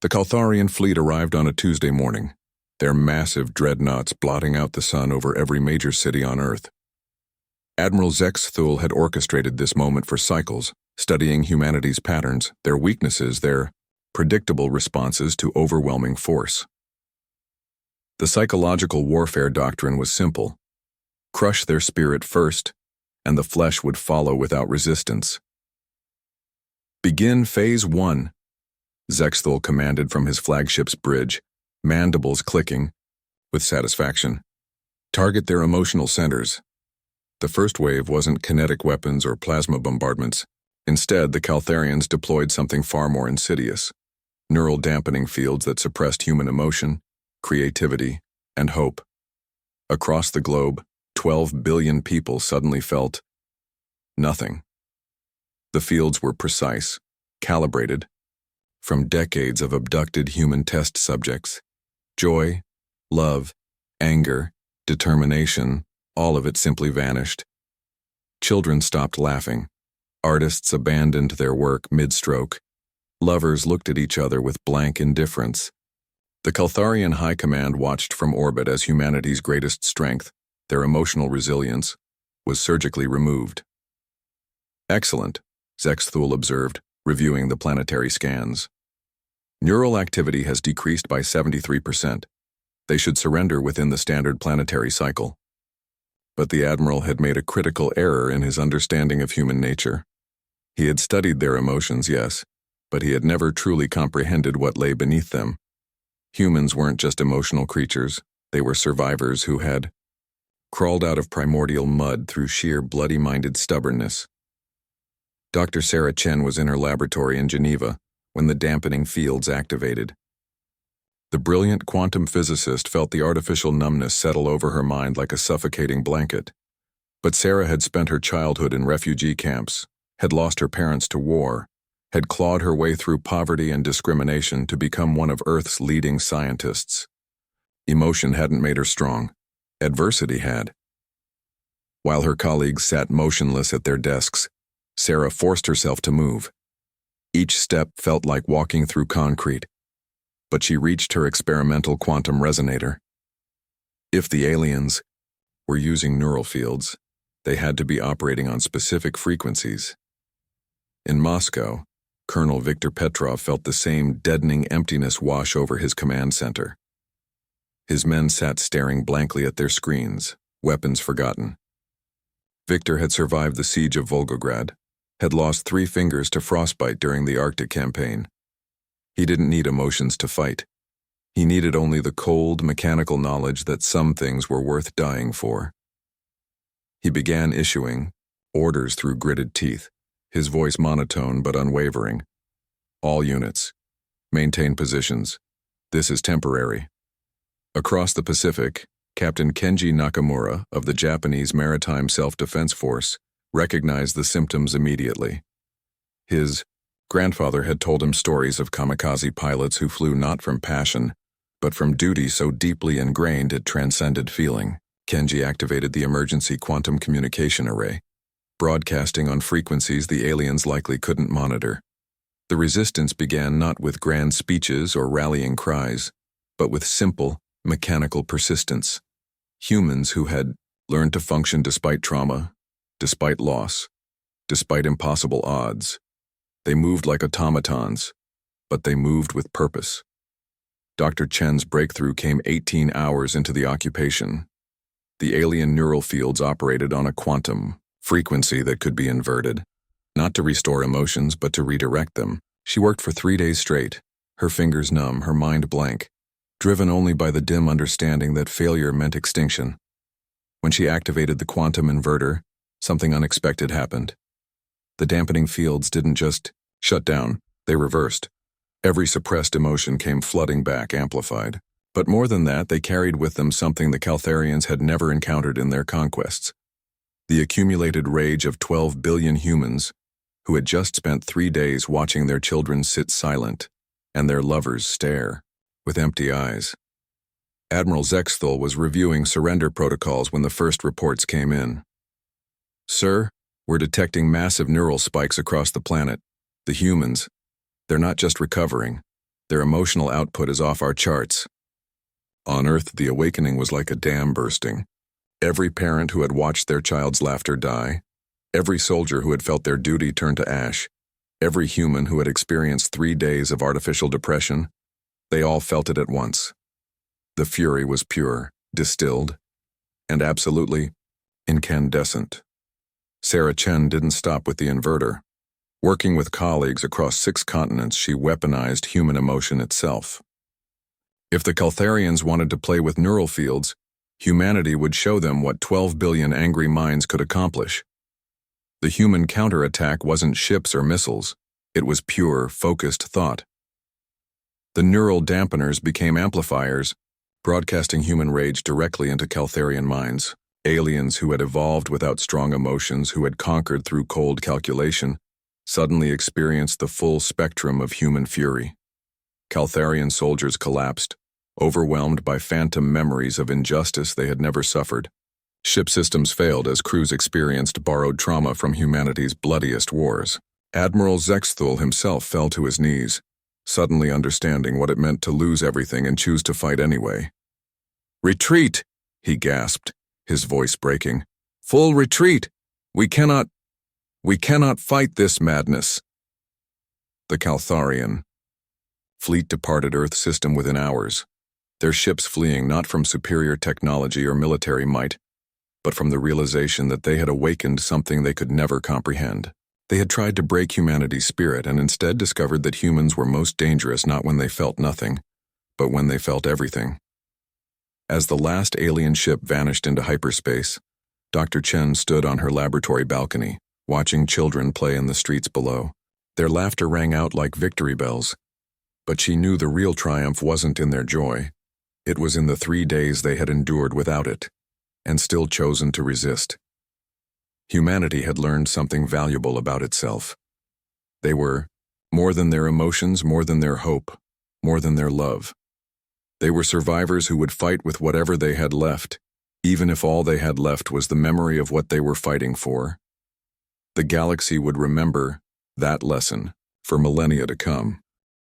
The Caltharian fleet arrived on a Tuesday morning, their massive dreadnoughts blotting out the sun over every major city on Earth. Admiral Zexthul had orchestrated this moment for cycles, studying humanity's patterns, their weaknesses, their predictable responses to overwhelming force. The psychological warfare doctrine was simple: crush their spirit first, and the flesh would follow without resistance. Begin Phase 1, Zexthul commanded from his flagship's bridge, mandibles clicking with satisfaction. Target their emotional centers. The first wave wasn't kinetic weapons or plasma bombardments. Instead, the Caltharians deployed something far more insidious: neural dampening fields that suppressed human emotion, creativity, and hope. Across the globe, 12 billion people suddenly felt nothing. The fields were precise, calibrated, from decades of abducted human test subjects. Joy, love, anger, determination, all of it simply vanished. Children stopped laughing. Artists abandoned their work mid-stroke. Lovers looked at each other with blank indifference. The Caltharian High Command watched from orbit as humanity's greatest strength, their emotional resilience, was surgically removed. Excellent, Zexthul observed, reviewing the planetary scans. Neural activity has decreased by 73%. They should surrender within the standard planetary cycle. But the Admiral had made a critical error in his understanding of human nature. He had studied their emotions, yes, but he had never truly comprehended what lay beneath them. Humans weren't just emotional creatures, they were survivors who had crawled out of primordial mud through sheer bloody-minded stubbornness. Dr. Sarah Chen was in her laboratory in Geneva when the dampening fields activated. The brilliant quantum physicist felt the artificial numbness settle over her mind like a suffocating blanket. But Sarah had spent her childhood in refugee camps, had lost her parents to war, had clawed her way through poverty and discrimination to become one of Earth's leading scientists. Emotion hadn't made her strong. Adversity had. While her colleagues sat motionless at their desks, Sarah forced herself to move. Each step felt like walking through concrete, but she reached her experimental quantum resonator. If the aliens were using neural fields, they had to be operating on specific frequencies. In Moscow, Colonel Viktor Petrov felt the same deadening emptiness wash over his command center. His men sat staring blankly at their screens, weapons forgotten. Viktor had survived the siege of Volgograd, had lost 3 fingers to frostbite during the Arctic campaign. He didn't need emotions to fight. He needed only the cold, mechanical knowledge that some things were worth dying for. He began issuing orders through gritted teeth, his voice monotone but unwavering. All units, maintain positions. This is temporary. Across the Pacific, Captain Kenji Nakamura of the Japanese Maritime Self-Defense Force recognized the symptoms immediately. His grandfather had told him stories of kamikaze pilots who flew not from passion, but from duty so deeply ingrained it transcended feeling. Kenji activated the emergency quantum communication array, broadcasting on frequencies the aliens likely couldn't monitor. The resistance began not with grand speeches or rallying cries, but with simple, mechanical persistence. Humans who had learned to function despite trauma, despite loss, despite impossible odds. They moved like automatons, but they moved with purpose. Dr. Chen's breakthrough came 18 hours into the occupation. The alien neural fields operated on a quantum frequency that could be inverted, not to restore emotions, but to redirect them. She worked for 3 days straight, her fingers numb, her mind blank, driven only by the dim understanding that failure meant extinction. When she activated the quantum inverter, something unexpected happened. The dampening fields didn't just shut down, they reversed. Every suppressed emotion came flooding back, amplified. But more than that, they carried with them something the Caltharians had never encountered in their conquests: the accumulated rage of 12 billion humans who had just spent 3 days watching their children sit silent and their lovers stare with empty eyes. Admiral Zexthul was reviewing surrender protocols when the first reports came in. "Sir, we're detecting massive neural spikes across the planet. The humans, they're not just recovering, Their emotional output is off our charts. On Earth, the awakening was like a dam bursting. Every parent who had watched their child's laughter die, every soldier who had felt their duty turn to ash, every human who had experienced 3 days of artificial depression, they all felt it at once. The fury was pure, distilled, and absolutely incandescent. Sarah Chen didn't stop with the inverter. Working with colleagues across 6 continents, she weaponized human emotion itself. If the Caltharians wanted to play with neural fields, humanity would show them what 12 billion angry minds could accomplish. The human counterattack wasn't ships or missiles. It was pure, focused thought. The neural dampeners became amplifiers, broadcasting human rage directly into Caltharian minds. Aliens who had evolved without strong emotions, who had conquered through cold calculation, suddenly experienced the full spectrum of human fury. Caltharian soldiers collapsed, overwhelmed by phantom memories of injustice they had never suffered. Ship systems failed as crews experienced borrowed trauma from humanity's bloodiest wars. Admiral Zexthul himself fell to his knees, suddenly understanding what it meant to lose everything and choose to fight anyway. "Retreat!" he gasped, his voice breaking. "Full retreat! We cannot fight this madness." The Caltharian fleet departed Earth system within hours, their ships fleeing not from superior technology or military might, but from the realization that they had awakened something they could never comprehend. They had tried to break humanity's spirit and instead discovered that humans were most dangerous not when they felt nothing, but when they felt everything. As the last alien ship vanished into hyperspace, Dr. Chen stood on her laboratory balcony, watching children play in the streets below. Their laughter rang out like victory bells, but she knew the real triumph wasn't in their joy. It was in the 3 days they had endured without it, and still chosen to resist. Humanity had learned something valuable about itself. They were more than their emotions, more than their hope, more than their love. They were survivors who would fight with whatever they had left, even if all they had left was the memory of what they were fighting for. The galaxy would remember that lesson for millennia to come.